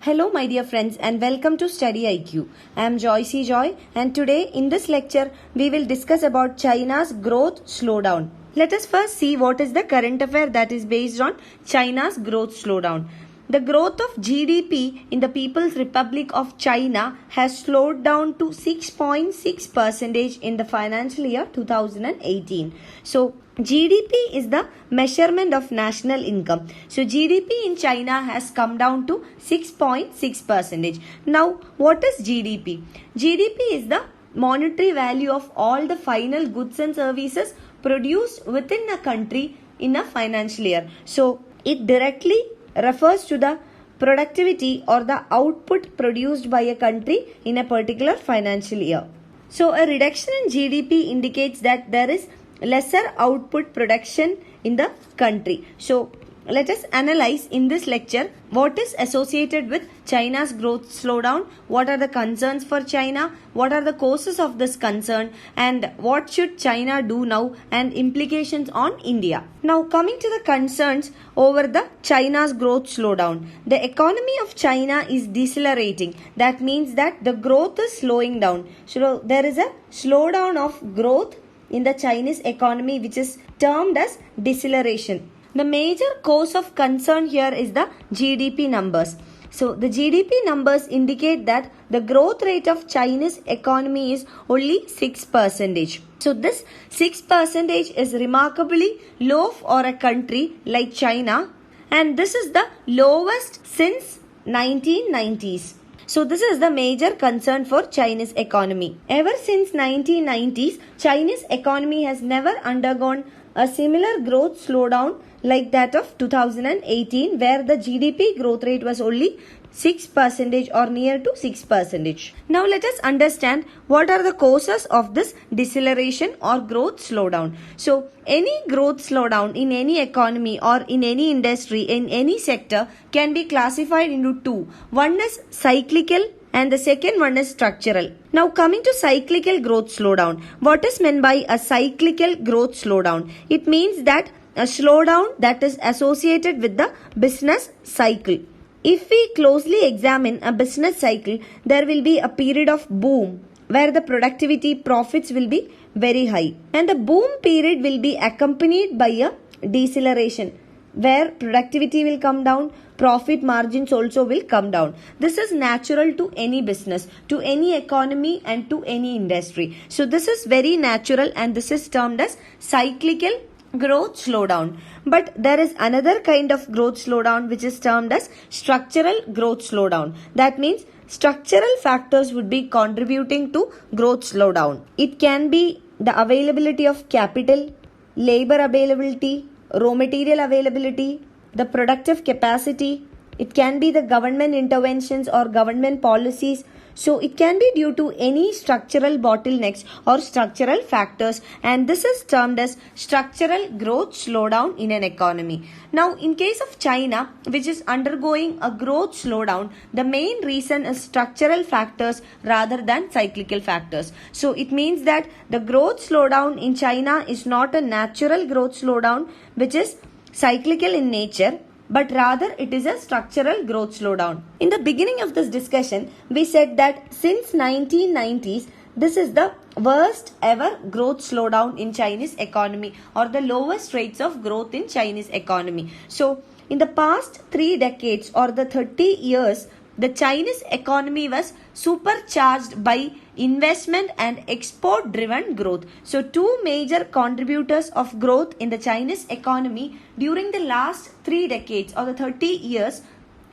Hello my dear friends and welcome to StudyIQ. I am Joycey Joy and today in this lecture we will discuss about China's growth slowdown. Let us first see what is the current affair that is based on China's growth slowdown. The growth of GDP in the People's Republic of China has slowed down to 6.6% in the financial year 2018. So GDP is the measurement of national income. So GDP in China has come down to 6.6%. Now what is GDP? GDP is the monetary value of all the final goods and services produced within a country in a financial year. So it directly refers to the productivity or the output produced by a country in a particular financial year. So a reduction in GDP indicates that there is lesser output production in the country. So let us analyze in this lecture what is associated with China's growth slowdown, what are the concerns for China, what are the causes of this concern, and what should China do now and implications on India. Now coming to the concerns over the China's growth slowdown. The economy of China is decelerating. That means that the growth is slowing down. So there is a slowdown of growth in the Chinese economy which is termed as deceleration. The major cause of concern here is the GDP numbers. So the GDP numbers indicate that the growth rate of Chinese economy is only 6%. So this 6% is remarkably low for a country like China, and this is the lowest since 1990s. So this is the major concern for Chinese economy. Ever since 1990s, Chinese economy has never undergone a similar growth slowdown like that of 2018, where the GDP growth rate was only 6% or near to 6%. Now let us understand what are the causes of this deceleration or growth slowdown. So any growth slowdown in any economy or in any industry, in any sector, can be classified into two. One is cyclical and the second one is structural. Now coming to cyclical growth slowdown. What is meant by a cyclical growth slowdown? It means that a slowdown that is associated with the business cycle. If we closely examine a business cycle, there will be a period of boom where the productivity profits will be very high. And the boom period will be accompanied by a deceleration where productivity will come down, profit margins also will come down. This is natural to any business, to any economy and to any industry. So this is very natural and this is termed as cyclical growth slowdown. But there is another kind of growth slowdown which is termed as structural growth slowdown. That means structural factors would be contributing to growth slowdown. It can be the availability of capital, labor availability, raw material availability, the productive capacity. It can be the government interventions or government policies. So it can be due to any structural bottlenecks or structural factors, and this is termed as structural growth slowdown in an economy. Now in case of China, which is undergoing a growth slowdown, the main reason is structural factors rather than cyclical factors. So it means that the growth slowdown in China is not a natural growth slowdown which is cyclical in nature, but rather it is a structural growth slowdown. In the beginning of this discussion, we said that since 1990s, this is the worst ever growth slowdown in Chinese economy or the lowest rates of growth in Chinese economy. So in the past 3 decades or the 30 years, the Chinese economy was supercharged by investment and export driven growth. So two major contributors of growth in the Chinese economy during the last 3 decades or the 30 years,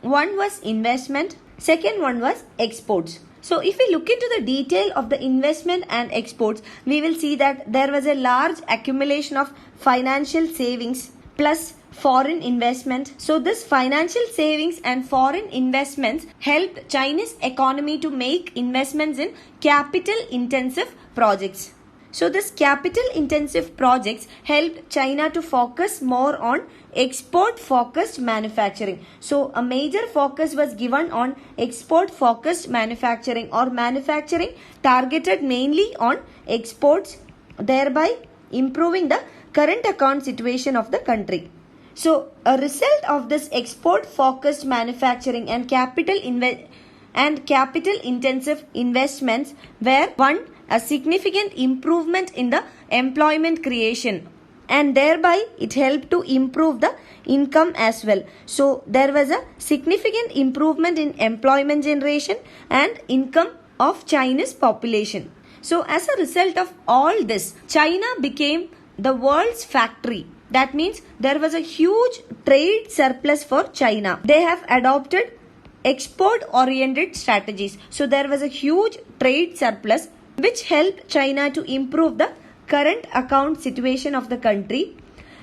one was investment, second one was exports. So if we look into the detail of the investment and exports, we will see that there was a large accumulation of financial savings plus foreign investment. So this financial savings and foreign investments helped Chinese economy to make investments in capital intensive projects. So this capital intensive projects helped China to focus more on export focused manufacturing. So a major focus was given on export focused manufacturing or manufacturing targeted mainly on exports, thereby improving the current account situation of the country. So a result of this export focused manufacturing and capital intensive investments were one, a significant improvement in the employment creation, and thereby it helped to improve the income as well. So there was a significant improvement in employment generation and income of Chinese population. So as a result of all this, China became the world's factory. That means there was a huge trade surplus for China. They have adopted export oriented strategies. So there was a huge trade surplus which helped China to improve the current account situation of the country,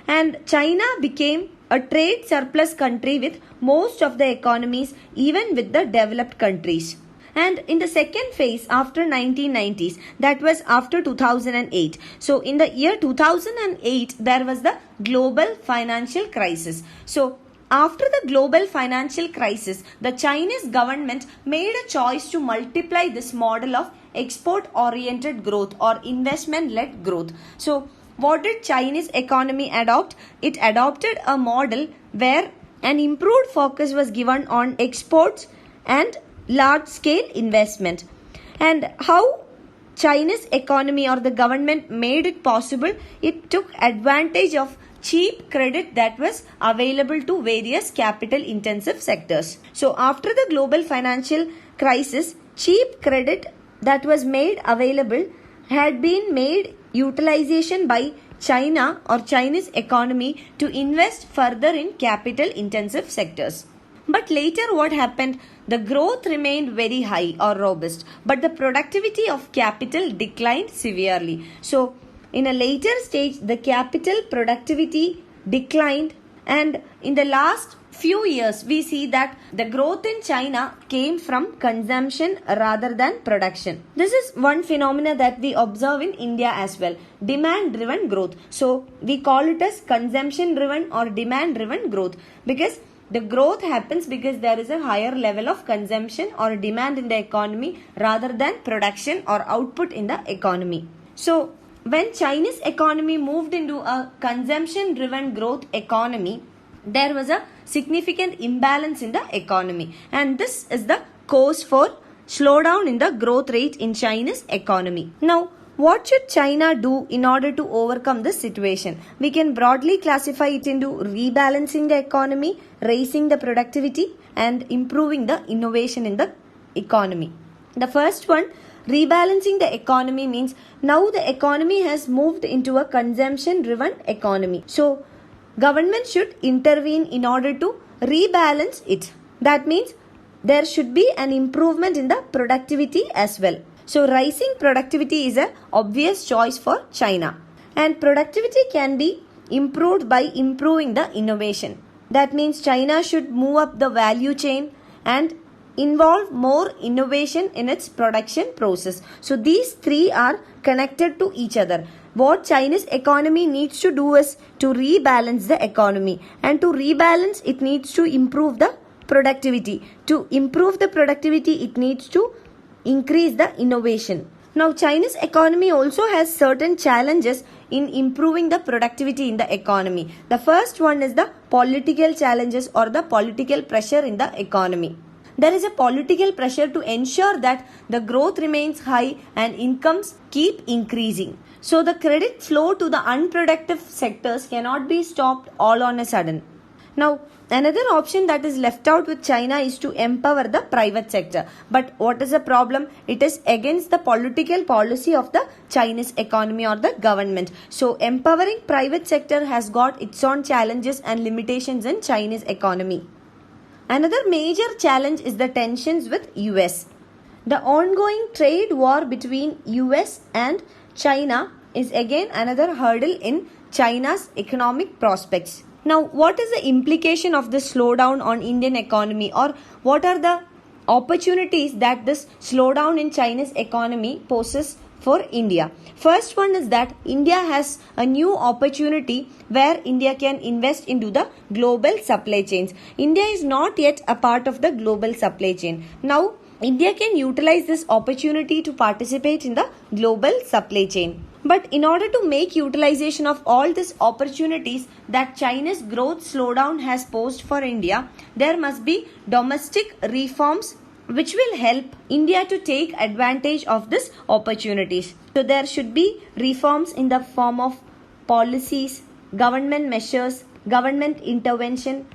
and China became a trade surplus country with most of the economies, even with the developed countries. And in the second phase after 1990s, that was after 2008. So in the year 2008, there was the global financial crisis. So after the global financial crisis, the Chinese government made a choice to multiply this model of export-oriented growth or investment-led growth. So what did Chinese economy adopt? It adopted a model where an improved focus was given on exports and large-scale investment. And how Chinese economy or the government made it possible? It took advantage of cheap credit that was available to various capital intensive sectors. So after the global financial crisis, cheap credit that was made available had been made utilization by China or Chinese economy to invest further in capital intensive sectors. But later what happened? The growth remained very high or robust, but the productivity of capital declined severely. So in a later stage, the capital productivity declined, and in the last few years, we see that the growth in China came from consumption rather than production. This is one phenomena that we observe in India as well, demand-driven growth. So we call it as consumption-driven or demand-driven growth, because the growth happens because there is a higher level of consumption or demand in the economy rather than production or output in the economy. So when Chinese economy moved into a consumption-driven growth economy, there was a significant imbalance in the economy, and this is the cause for slowdown in the growth rate in Chinese economy. Now, what should China do in order to overcome this situation? We can broadly classify it into rebalancing the economy, raising the productivity, and improving the innovation in the economy. The first one, rebalancing the economy, means now the economy has moved into a consumption-driven economy. So government should intervene in order to rebalance it. That means there should be an improvement in the productivity as well. So rising productivity is an obvious choice for China, and productivity can be improved by improving the innovation. That means China should move up the value chain and involve more innovation in its production process. So these three are connected to each other. What Chinese economy needs to do is to rebalance the economy, and to rebalance it needs to improve the productivity. To improve the productivity, it needs to increase the innovation. Now Chinese economy also has certain challenges in improving the productivity in the economy. The first one is the political challenges or the political pressure in the economy. There is a political pressure to ensure that the growth remains high and incomes keep increasing. So the credit flow to the unproductive sectors cannot be stopped all on a sudden. Now, another option that is left out with China is to empower the private sector. But what is the problem? It is against the political policy of the Chinese economy or the government. So empowering private sector has got its own challenges and limitations in Chinese economy. Another major challenge is the tensions with US. The ongoing trade war between US and China is again another hurdle in China's economic prospects. Now, what is the implication of this slowdown on Indian economy, or what are the opportunities that this slowdown in Chinese economy poses for India? First one is that India has a new opportunity where India can invest into the global supply chains. India is not yet a part of the global supply chain. Now, India can utilize this opportunity to participate in the global supply chain. But in order to make utilization of all these opportunities that China's growth slowdown has posed for India, there must be domestic reforms which will help India to take advantage of these opportunities. So there should be reforms in the form of policies, government measures, government intervention,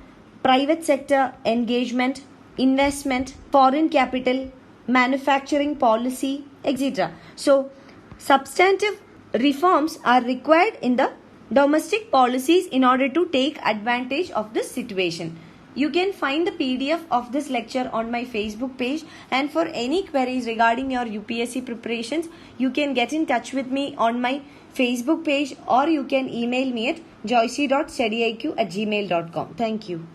private sector engagement, investment, foreign capital, manufacturing policy, etc. So substantive reforms are required in the domestic policies in order to take advantage of this situation. You can find the PDF of this lecture on my Facebook page, and for any queries regarding your UPSC preparations, you can get in touch with me on my Facebook page, or you can email me at joycey.studyiq@gmail.com. Thank you.